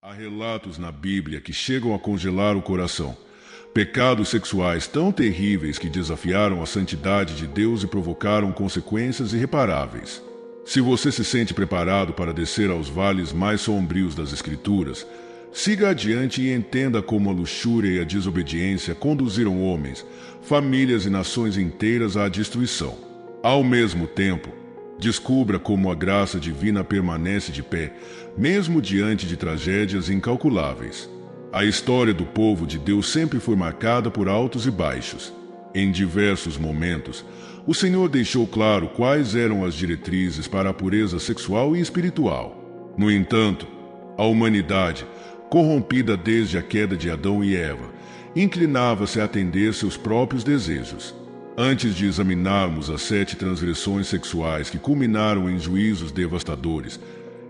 Há relatos na Bíblia que chegam a congelar o coração. Pecados sexuais tão terríveis que desafiaram a santidade de Deus e provocaram consequências irreparáveis. Se você se sente preparado para descer aos vales mais sombrios das Escrituras, siga adiante e entenda como a luxúria e a desobediência conduziram homens, famílias e nações inteiras à destruição. Ao mesmo tempo, descubra como a graça divina permanece de pé, mesmo diante de tragédias incalculáveis. A história do povo de Deus sempre foi marcada por altos e baixos. Em diversos momentos, o Senhor deixou claro quais eram as diretrizes para a pureza sexual e espiritual. No entanto, a humanidade, corrompida desde a queda de Adão e Eva, inclinava-se a atender seus próprios desejos. Antes de examinarmos as 7 transgressões sexuais que culminaram em juízos devastadores,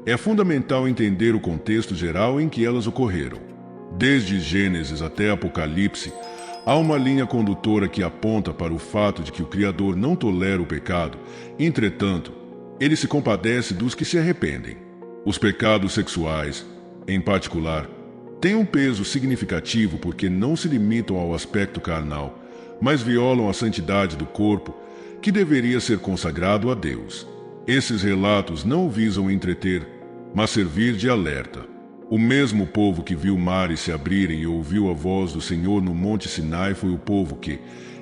é fundamental entender o contexto geral em que elas ocorreram. Desde Gênesis até Apocalipse, há uma linha condutora que aponta para o fato de que o Criador não tolera o pecado, entretanto, ele se compadece dos que se arrependem. Os pecados sexuais, em particular, têm um peso significativo porque não se limitam ao aspecto carnal, mas violam a santidade do corpo, que deveria ser consagrado a Deus. Esses relatos não visam entreter, mas servir de alerta. O mesmo povo que viu mares se abrirem e ouviu a voz do Senhor no Monte Sinai foi o povo que,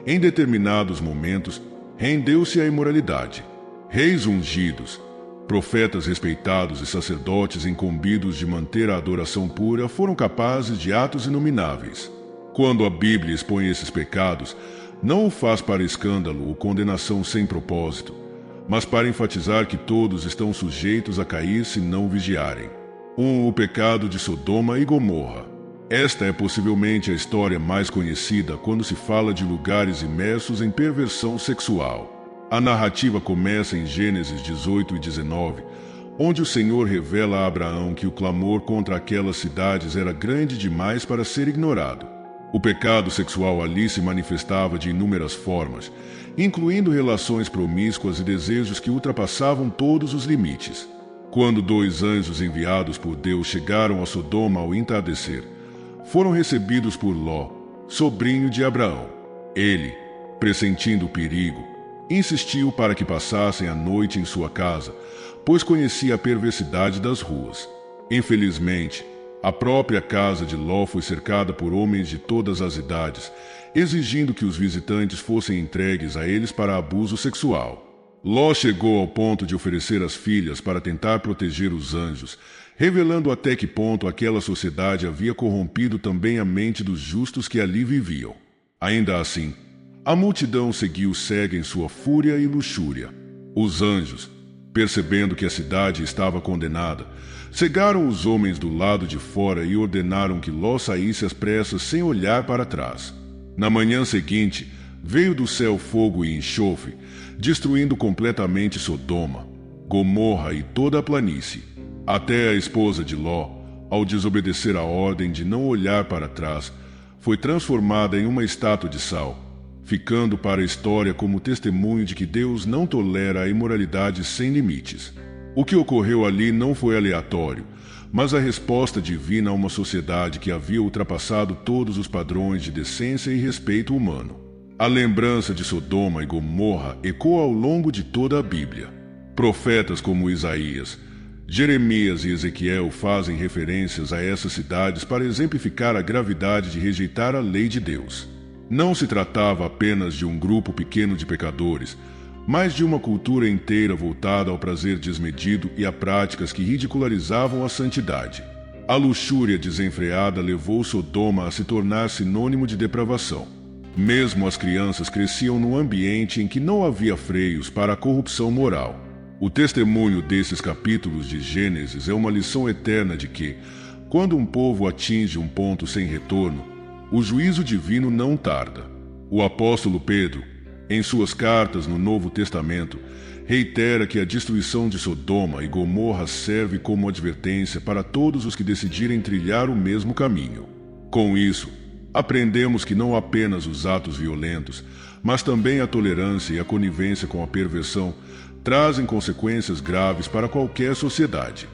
em determinados momentos, rendeu-se à imoralidade. Reis ungidos, profetas respeitados e sacerdotes incumbidos de manter a adoração pura foram capazes de atos inomináveis. Quando a Bíblia expõe esses pecados, não o faz para escândalo ou condenação sem propósito, mas para enfatizar que todos estão sujeitos a cair se não vigiarem. O pecado de Sodoma e Gomorra. Esta é possivelmente a história mais conhecida quando se fala de lugares imersos em perversão sexual. A narrativa começa em Gênesis 18 e 19, onde o Senhor revela a Abraão que o clamor contra aquelas cidades era grande demais para ser ignorado. O pecado sexual ali se manifestava de inúmeras formas, incluindo relações promíscuas e desejos que ultrapassavam todos os limites. Quando 2 anjos enviados por Deus chegaram a Sodoma ao entardecer, foram recebidos por Ló, sobrinho de Abraão. Ele, pressentindo o perigo, insistiu para que passassem a noite em sua casa, pois conhecia a perversidade das ruas. Infelizmente, a própria casa de Ló foi cercada por homens de todas as idades, exigindo que os visitantes fossem entregues a eles para abuso sexual. Ló chegou ao ponto de oferecer as filhas para tentar proteger os anjos, revelando até que ponto aquela sociedade havia corrompido também a mente dos justos que ali viviam. Ainda assim, a multidão seguiu cega em sua fúria e luxúria. Os anjos, percebendo que a cidade estava condenada, cegaram os homens do lado de fora e ordenaram que Ló saísse às pressas sem olhar para trás. Na manhã seguinte, veio do céu fogo e enxofre, destruindo completamente Sodoma, Gomorra e toda a planície. Até a esposa de Ló, ao desobedecer a ordem de não olhar para trás, foi transformada em uma estátua de sal, ficando para a história como testemunho de que Deus não tolera a imoralidade sem limites. O que ocorreu ali não foi aleatório, mas a resposta divina a uma sociedade que havia ultrapassado todos os padrões de decência e respeito humano. A lembrança de Sodoma e Gomorra ecoa ao longo de toda a Bíblia. Profetas como Isaías, Jeremias e Ezequiel fazem referências a essas cidades para exemplificar a gravidade de rejeitar a lei de Deus. Não se tratava apenas de um grupo pequeno de pecadores, mas de uma cultura inteira voltada ao prazer desmedido e a práticas que ridicularizavam a santidade. A luxúria desenfreada levou Sodoma a se tornar sinônimo de depravação. Mesmo as crianças cresciam num ambiente em que não havia freios para a corrupção moral. O testemunho desses capítulos de Gênesis é uma lição eterna de que, quando um povo atinge um ponto sem retorno, o juízo divino não tarda. O apóstolo Pedro, em suas cartas no Novo Testamento, reitera que a destruição de Sodoma e Gomorra serve como advertência para todos os que decidirem trilhar o mesmo caminho. Com isso, aprendemos que não apenas os atos violentos, mas também a tolerância e a conivência com a perversão trazem consequências graves para qualquer sociedade.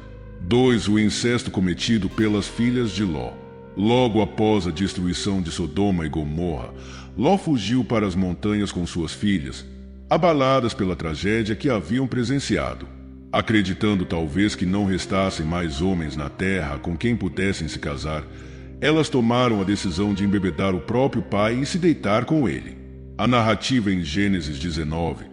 2. O incesto cometido pelas filhas de Ló. Logo após a destruição de Sodoma e Gomorra, Ló fugiu para as montanhas com suas filhas, abaladas pela tragédia que haviam presenciado. Acreditando talvez que não restassem mais homens na terra com quem pudessem se casar, elas tomaram a decisão de embebedar o próprio pai e se deitar com ele. A narrativa em Gênesis 19,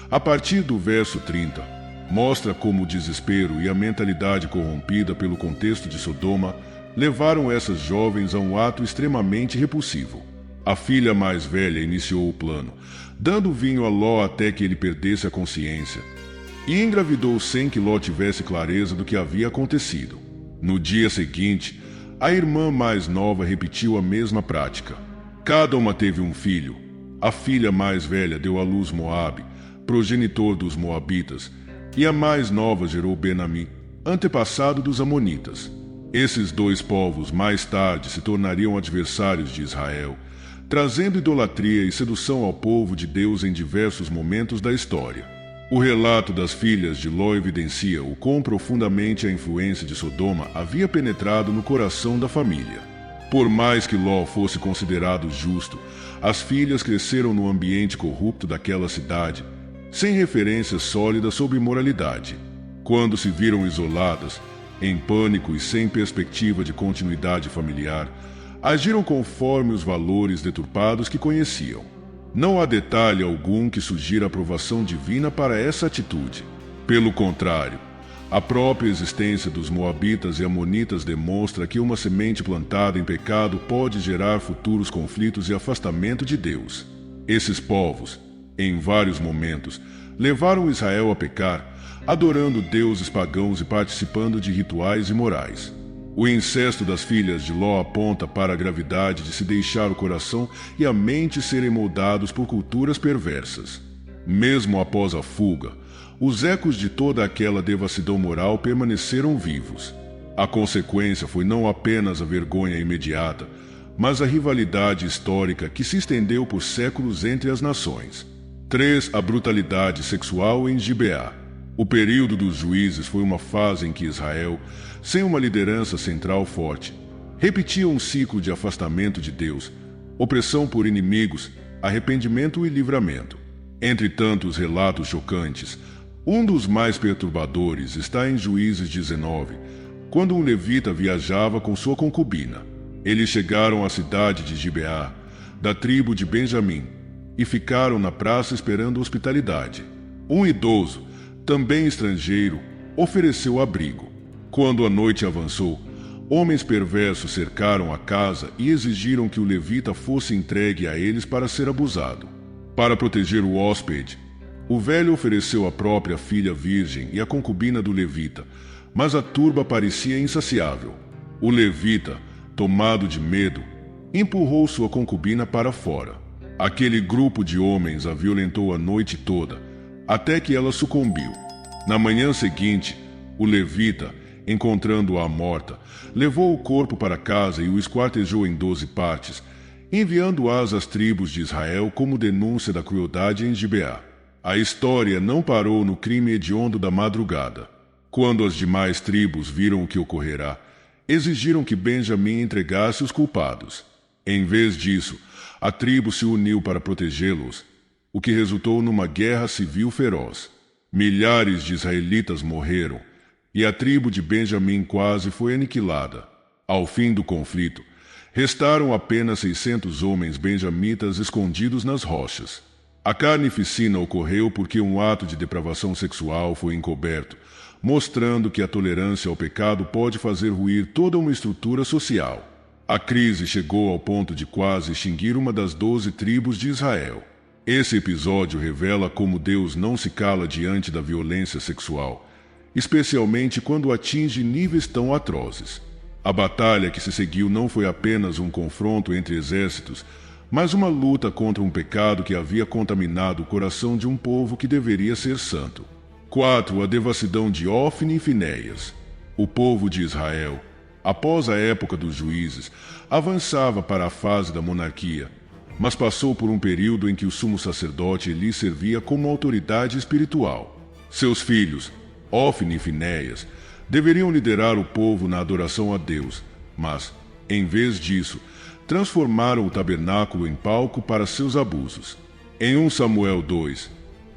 a partir do verso 30, mostra como o desespero e a mentalidade corrompida pelo contexto de Sodoma levaram essas jovens a um ato extremamente repulsivo. A filha mais velha iniciou o plano, dando vinho a Ló até que ele perdesse a consciência, e engravidou sem que Ló tivesse clareza do que havia acontecido. No dia seguinte, a irmã mais nova repetiu a mesma prática. Cada uma teve um filho. A filha mais velha deu à luz Moabe, progenitor dos Moabitas, e a mais nova gerou Ben-Ammi, antepassado dos Amonitas. Esses dois povos mais tarde se tornariam adversários de Israel, trazendo idolatria e sedução ao povo de Deus em diversos momentos da história. O relato das filhas de Ló evidencia o quão profundamente a influência de Sodoma havia penetrado no coração da família. Por mais que Ló fosse considerado justo, as filhas cresceram no ambiente corrupto daquela cidade, sem referências sólidas sobre moralidade. Quando se viram isoladas, em pânico e sem perspectiva de continuidade familiar, agiram conforme os valores deturpados que conheciam. Não há detalhe algum que sugira aprovação divina para essa atitude. Pelo contrário, a própria existência dos Moabitas e Amonitas demonstra que uma semente plantada em pecado pode gerar futuros conflitos e afastamento de Deus. Esses povos, em vários momentos, levaram Israel a pecar, adorando deuses pagãos e participando de rituais imorais. O incesto das filhas de Ló aponta para a gravidade de se deixar o coração e a mente serem moldados por culturas perversas. Mesmo após a fuga, os ecos de toda aquela devassidão moral permaneceram vivos. A consequência foi não apenas a vergonha imediata, mas a rivalidade histórica que se estendeu por séculos entre as nações. 3. A brutalidade sexual em Gibeá. O período dos juízes foi uma fase em que Israel, sem uma liderança central forte, repetia um ciclo de afastamento de Deus, opressão por inimigos, arrependimento e livramento. Entre tantos relatos chocantes, um dos mais perturbadores está em Juízes 19, quando um levita viajava com sua concubina. Eles chegaram à cidade de Gibeá, da tribo de Benjamim, e ficaram na praça esperando hospitalidade. Um idoso, também estrangeiro, ofereceu abrigo. Quando a noite avançou, homens perversos cercaram a casa e exigiram que o levita fosse entregue a eles para ser abusado. Para proteger o hóspede, o velho ofereceu a própria filha virgem e a concubina do levita, mas a turba parecia insaciável. O levita, tomado de medo, empurrou sua concubina para fora. Aquele grupo de homens a violentou a noite toda, até que ela sucumbiu. Na manhã seguinte, o levita, encontrando-a morta, levou o corpo para casa e o esquartejou em 12 partes, enviando-as às tribos de Israel como denúncia da crueldade em Gibeá. A história não parou no crime hediondo da madrugada. Quando as demais tribos viram o que ocorrerá, exigiram que Benjamim entregasse os culpados. Em vez disso, a tribo se uniu para protegê-los, o que resultou numa guerra civil feroz. Milhares de israelitas morreram, e a tribo de Benjamim quase foi aniquilada. Ao fim do conflito, restaram apenas 600 homens benjamitas escondidos nas rochas. A carnificina ocorreu porque um ato de depravação sexual foi encoberto, mostrando que a tolerância ao pecado pode fazer ruir toda uma estrutura social. A crise chegou ao ponto de quase extinguir uma das 12 tribos de Israel. Esse episódio revela como Deus não se cala diante da violência sexual, especialmente quando atinge níveis tão atrozes. A batalha que se seguiu não foi apenas um confronto entre exércitos, mas uma luta contra um pecado que havia contaminado o coração de um povo que deveria ser santo. 4. A devassidão de Ofni e Finéias. O povo de Israel, após a época dos juízes, avançava para a fase da monarquia, mas passou por um período em que o sumo sacerdote lhe servia como autoridade espiritual. Seus filhos, Ofni e Finéias, deveriam liderar o povo na adoração a Deus, mas, em vez disso, transformaram o tabernáculo em palco para seus abusos. Em 1 Samuel 2,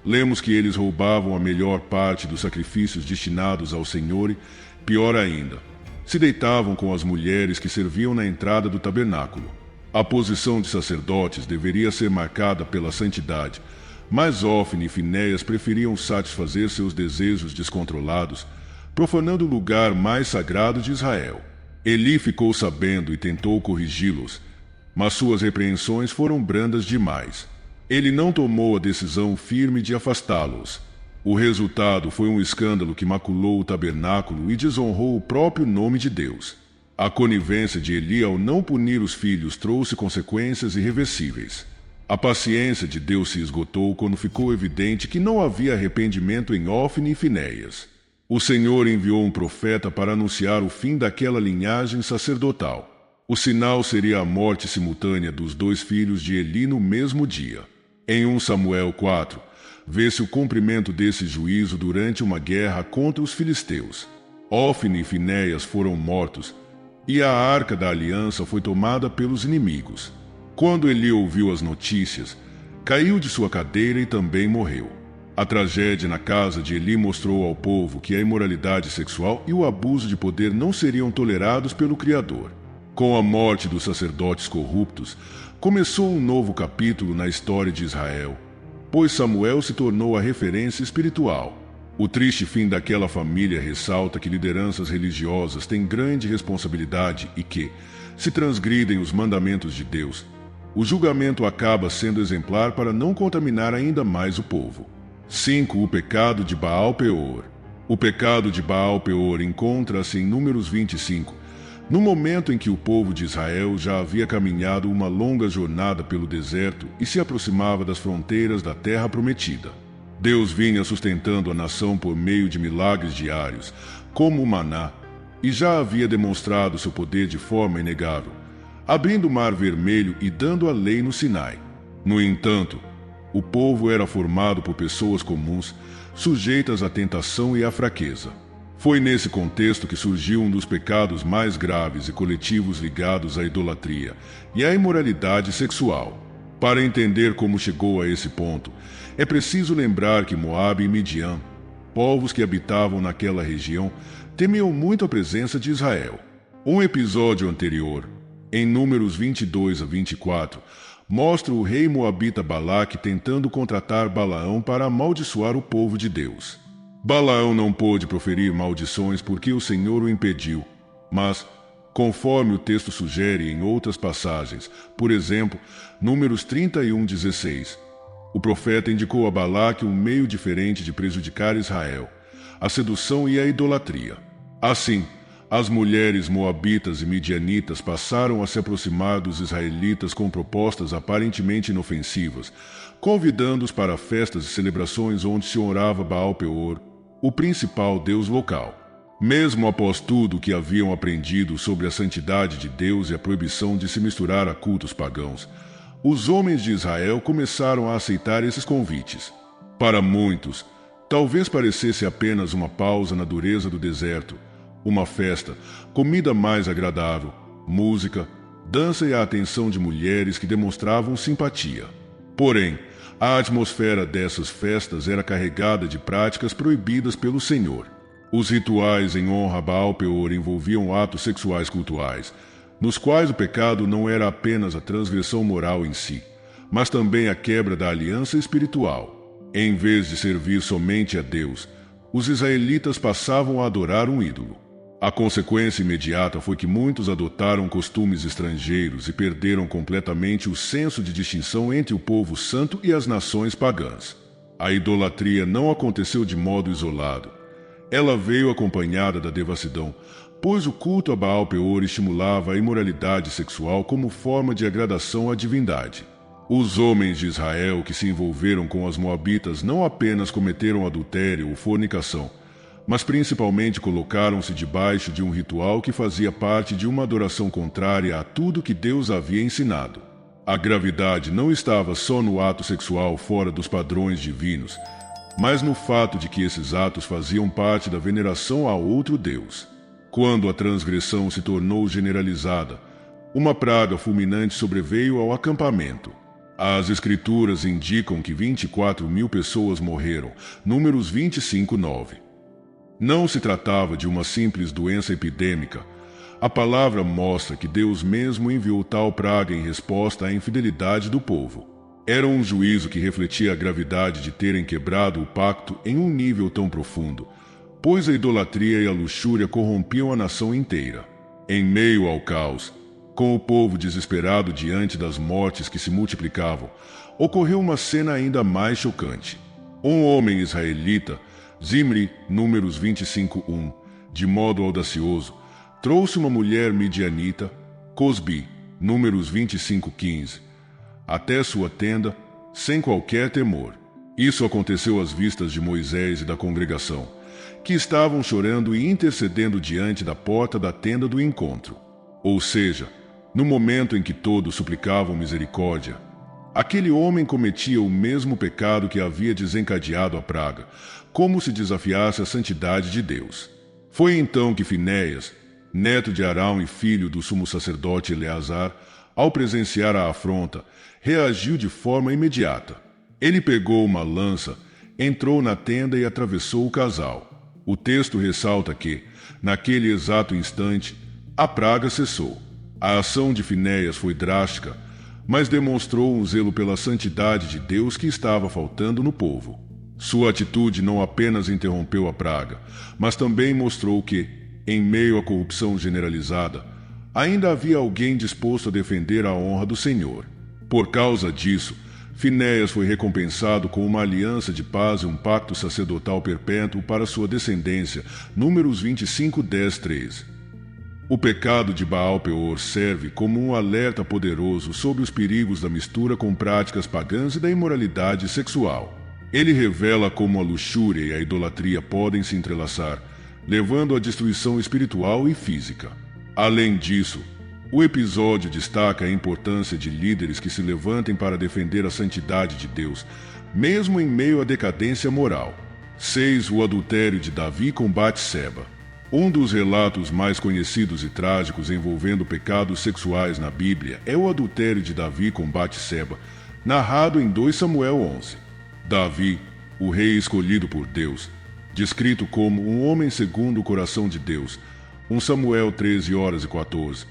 lemos que eles roubavam a melhor parte dos sacrifícios destinados ao Senhor e, pior ainda, se deitavam com as mulheres que serviam na entrada do tabernáculo. A posição de sacerdotes deveria ser marcada pela santidade, mas Ofni e Finéias preferiam satisfazer seus desejos descontrolados, profanando o lugar mais sagrado de Israel. Eli ficou sabendo e tentou corrigi-los, mas suas repreensões foram brandas demais. Ele não tomou a decisão firme de afastá-los. O resultado foi um escândalo que maculou o tabernáculo e desonrou o próprio nome de Deus. A conivência de Eli ao não punir os filhos trouxe consequências irreversíveis. A paciência de Deus se esgotou quando ficou evidente que não havia arrependimento em Ofni e Finéias. O Senhor enviou um profeta para anunciar o fim daquela linhagem sacerdotal. O sinal seria a morte simultânea dos 2 filhos de Eli no mesmo dia. Em 1 Samuel 4, vê-se o cumprimento desse juízo durante uma guerra contra os filisteus. Ofni e Finéias foram mortos, e a arca da aliança foi tomada pelos inimigos. Quando Eli ouviu as notícias, caiu de sua cadeira e também morreu. A tragédia na casa de Eli mostrou ao povo que a imoralidade sexual e o abuso de poder não seriam tolerados pelo Criador. Com a morte dos sacerdotes corruptos, começou um novo capítulo na história de Israel, pois Samuel se tornou a referência espiritual. O triste fim daquela família ressalta que lideranças religiosas têm grande responsabilidade e que, se transgridem os mandamentos de Deus, o julgamento acaba sendo exemplar para não contaminar ainda mais o povo. 5. O pecado de Baal-Peor. O pecado de Baal-Peor encontra-se em Números 25, no momento em que o povo de Israel já havia caminhado uma longa jornada pelo deserto e se aproximava das fronteiras da terra prometida. Deus vinha sustentando a nação por meio de milagres diários, como o maná, e já havia demonstrado seu poder de forma inegável, abrindo o Mar Vermelho e dando a lei no Sinai. No entanto, o povo era formado por pessoas comuns, sujeitas à tentação e à fraqueza. Foi nesse contexto que surgiu um dos pecados mais graves e coletivos ligados à idolatria e à imoralidade sexual. Para entender como chegou a esse ponto, é preciso lembrar que Moabe e Midian, povos que habitavam naquela região, temiam muito a presença de Israel. Um episódio anterior, em Números 22 a 24, mostra o rei moabita Balaque tentando contratar Balaão para amaldiçoar o povo de Deus. Balaão não pôde proferir maldições porque o Senhor o impediu, mas, conforme o texto sugere em outras passagens, por exemplo, Números 31:16, o profeta indicou a Balaque um meio diferente de prejudicar Israel, a sedução e a idolatria. Assim, as mulheres moabitas e midianitas passaram a se aproximar dos israelitas com propostas aparentemente inofensivas, convidando-os para festas e celebrações onde se honrava Baal-Peor, o principal deus local. Mesmo após tudo o que haviam aprendido sobre a santidade de Deus e a proibição de se misturar a cultos pagãos, os homens de Israel começaram a aceitar esses convites. Para muitos, talvez parecesse apenas uma pausa na dureza do deserto, uma festa, comida mais agradável, música, dança e a atenção de mulheres que demonstravam simpatia. Porém, a atmosfera dessas festas era carregada de práticas proibidas pelo Senhor. Os rituais em honra a Baal-Peor envolviam atos sexuais cultuais, nos quais o pecado não era apenas a transgressão moral em si, mas também a quebra da aliança espiritual. Em vez de servir somente a Deus, os israelitas passavam a adorar um ídolo. A consequência imediata foi que muitos adotaram costumes estrangeiros e perderam completamente o senso de distinção entre o povo santo e as nações pagãs. A idolatria não aconteceu de modo isolado. Ela veio acompanhada da devassidão, pois o culto a Baal-Peor estimulava a imoralidade sexual como forma de agradação à divindade. Os homens de Israel que se envolveram com as moabitas não apenas cometeram adultério ou fornicação, mas principalmente colocaram-se debaixo de um ritual que fazia parte de uma adoração contrária a tudo que Deus havia ensinado. A gravidade não estava só no ato sexual fora dos padrões divinos, mas no fato de que esses atos faziam parte da veneração a outro Deus. Quando a transgressão se tornou generalizada, uma praga fulminante sobreveio ao acampamento. As Escrituras indicam que 24.000 pessoas morreram, Números 25:9. Não se tratava de uma simples doença epidêmica. A palavra mostra que Deus mesmo enviou tal praga em resposta à infidelidade do povo. Era um juízo que refletia a gravidade de terem quebrado o pacto em um nível tão profundo, pois a idolatria e a luxúria corrompiam a nação inteira. Em meio ao caos, com o povo desesperado diante das mortes que se multiplicavam, ocorreu uma cena ainda mais chocante. Um homem israelita, Zimri, Números 25:1, de modo audacioso, trouxe uma mulher midianita, Cosbi, Números 25:15, até sua tenda, sem qualquer temor. Isso aconteceu às vistas de Moisés e da congregação, que estavam chorando e intercedendo diante da porta da tenda do encontro. Ou seja, no momento em que todos suplicavam misericórdia, aquele homem cometia o mesmo pecado que havia desencadeado a praga, como se desafiasse a santidade de Deus. Foi então que Finéias, neto de Arão e filho do sumo sacerdote Eleazar, ao presenciar a afronta, reagiu de forma imediata. Ele pegou uma lança, entrou na tenda e atravessou o casal. O texto ressalta que, naquele exato instante, a praga cessou. A ação de Finéias foi drástica, mas demonstrou um zelo pela santidade de Deus que estava faltando no povo. Sua atitude não apenas interrompeu a praga, mas também mostrou que, em meio à corrupção generalizada, ainda havia alguém disposto a defender a honra do Senhor. Por causa disso, Finéias foi recompensado com uma aliança de paz e um pacto sacerdotal perpétuo para sua descendência, Números 25:10-13. O pecado de Baal-Peor serve como um alerta poderoso sobre os perigos da mistura com práticas pagãs e da imoralidade sexual. Ele revela como a luxúria e a idolatria podem se entrelaçar, levando à destruição espiritual e física. Além disso, o episódio destaca a importância de líderes que se levantem para defender a santidade de Deus, mesmo em meio à decadência moral. 6. O adultério de Davi com Batseba. Um dos relatos mais conhecidos e trágicos envolvendo pecados sexuais na Bíblia é o adultério de Davi com Batseba, narrado em 2 Samuel 11. Davi, o rei escolhido por Deus, descrito como um homem segundo o coração de Deus, 1 Samuel 13:14,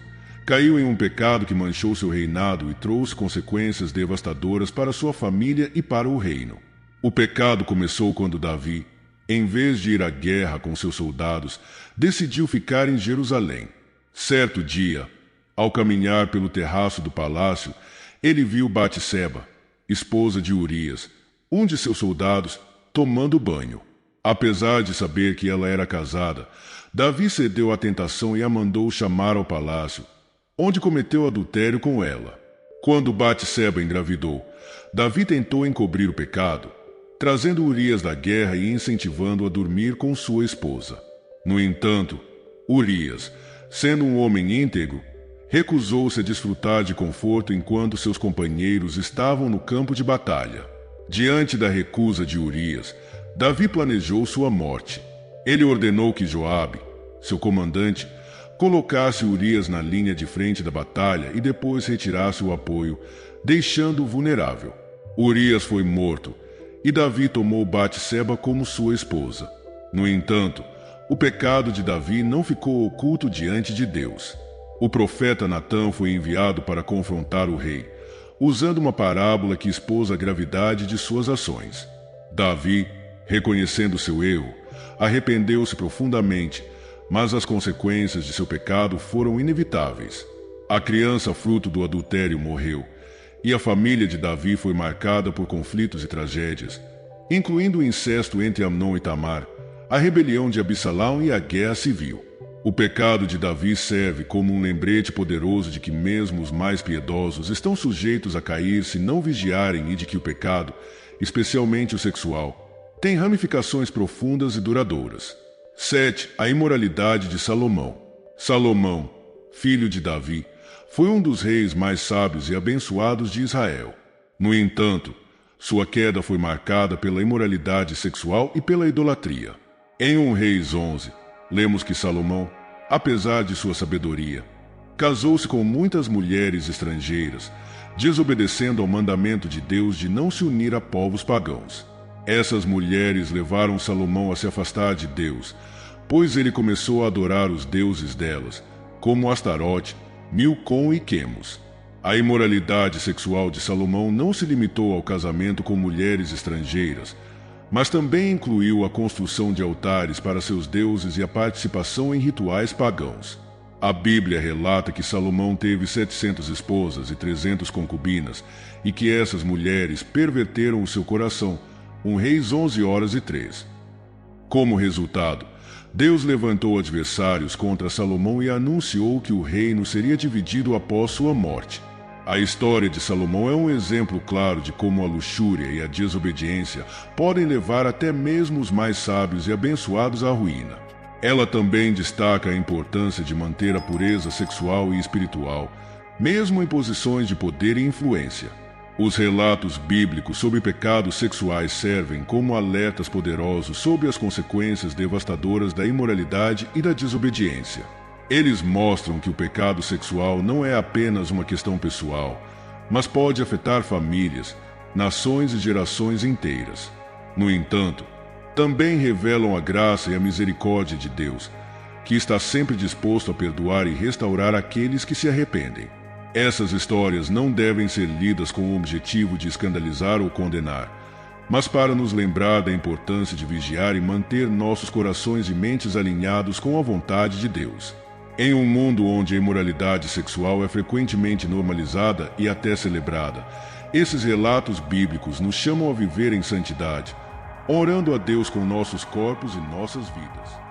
caiu em um pecado que manchou seu reinado e trouxe consequências devastadoras para sua família e para o reino. O pecado começou quando Davi, em vez de ir à guerra com seus soldados, decidiu ficar em Jerusalém. Certo dia, ao caminhar pelo terraço do palácio, ele viu Batseba, esposa de Urias, um de seus soldados, tomando banho. Apesar de saber que ela era casada, Davi cedeu à tentação e a mandou chamar ao palácio, onde cometeu adultério com ela. Quando Batseba engravidou, Davi tentou encobrir o pecado, trazendo Urias da guerra e incentivando-o a dormir com sua esposa. No entanto, Urias, sendo um homem íntegro, recusou-se a desfrutar de conforto enquanto seus companheiros estavam no campo de batalha. Diante da recusa de Urias, Davi planejou sua morte. Ele ordenou que Joabe, seu comandante, colocasse Urias na linha de frente da batalha e depois retirasse o apoio, deixando-o vulnerável. Urias foi morto, e Davi tomou Batseba como sua esposa. No entanto, o pecado de Davi não ficou oculto diante de Deus. O profeta Natã foi enviado para confrontar o rei, usando uma parábola que expôs a gravidade de suas ações. Davi, reconhecendo seu erro, arrependeu-se profundamente, mas as consequências de seu pecado foram inevitáveis. A criança fruto do adultério morreu, e a família de Davi foi marcada por conflitos e tragédias, incluindo o incesto entre Amnon e Tamar, a rebelião de Absalão e a guerra civil. O pecado de Davi serve como um lembrete poderoso de que mesmo os mais piedosos estão sujeitos a cair se não vigiarem e de que o pecado, especialmente o sexual, tem ramificações profundas e duradouras. 7. A imoralidade de Salomão. Salomão, filho de Davi, foi um dos reis mais sábios e abençoados de Israel. No entanto, Sua queda foi marcada pela imoralidade sexual e pela idolatria. Em 1 Reis 11, lemos que Salomão, apesar de sua sabedoria, casou-se com muitas mulheres estrangeiras, desobedecendo ao mandamento de Deus de não se unir a povos pagãos. Essas mulheres levaram Salomão a se afastar de Deus, pois ele começou a adorar os deuses delas, como Astarote, Milcom e Quemos. A imoralidade sexual de Salomão não se limitou ao casamento com mulheres estrangeiras, mas também incluiu a construção de altares para seus deuses e a participação em rituais pagãos. A Bíblia relata que Salomão teve 700 esposas e 300 concubinas, e que essas mulheres perverteram o seu coração. 1 Reis 11:3. Como resultado, Deus levantou adversários contra Salomão e anunciou que o reino seria dividido após sua morte. A história de Salomão é um exemplo claro de como a luxúria e a desobediência podem levar até mesmo os mais sábios e abençoados à ruína. Ela também destaca a importância de manter a pureza sexual e espiritual, mesmo em posições de poder e influência. Os relatos bíblicos sobre pecados sexuais servem como alertas poderosos sobre as consequências devastadoras da imoralidade e da desobediência. Eles mostram que o pecado sexual não é apenas uma questão pessoal, mas pode afetar famílias, nações e gerações inteiras. No entanto, também revelam a graça e a misericórdia de Deus, que está sempre disposto a perdoar e restaurar aqueles que se arrependem. Essas histórias não devem ser lidas com o objetivo de escandalizar ou condenar, mas para nos lembrar da importância de vigiar e manter nossos corações e mentes alinhados com a vontade de Deus. Em um mundo onde a imoralidade sexual é frequentemente normalizada e até celebrada, esses relatos bíblicos nos chamam a viver em santidade, orando a Deus com nossos corpos e nossas vidas.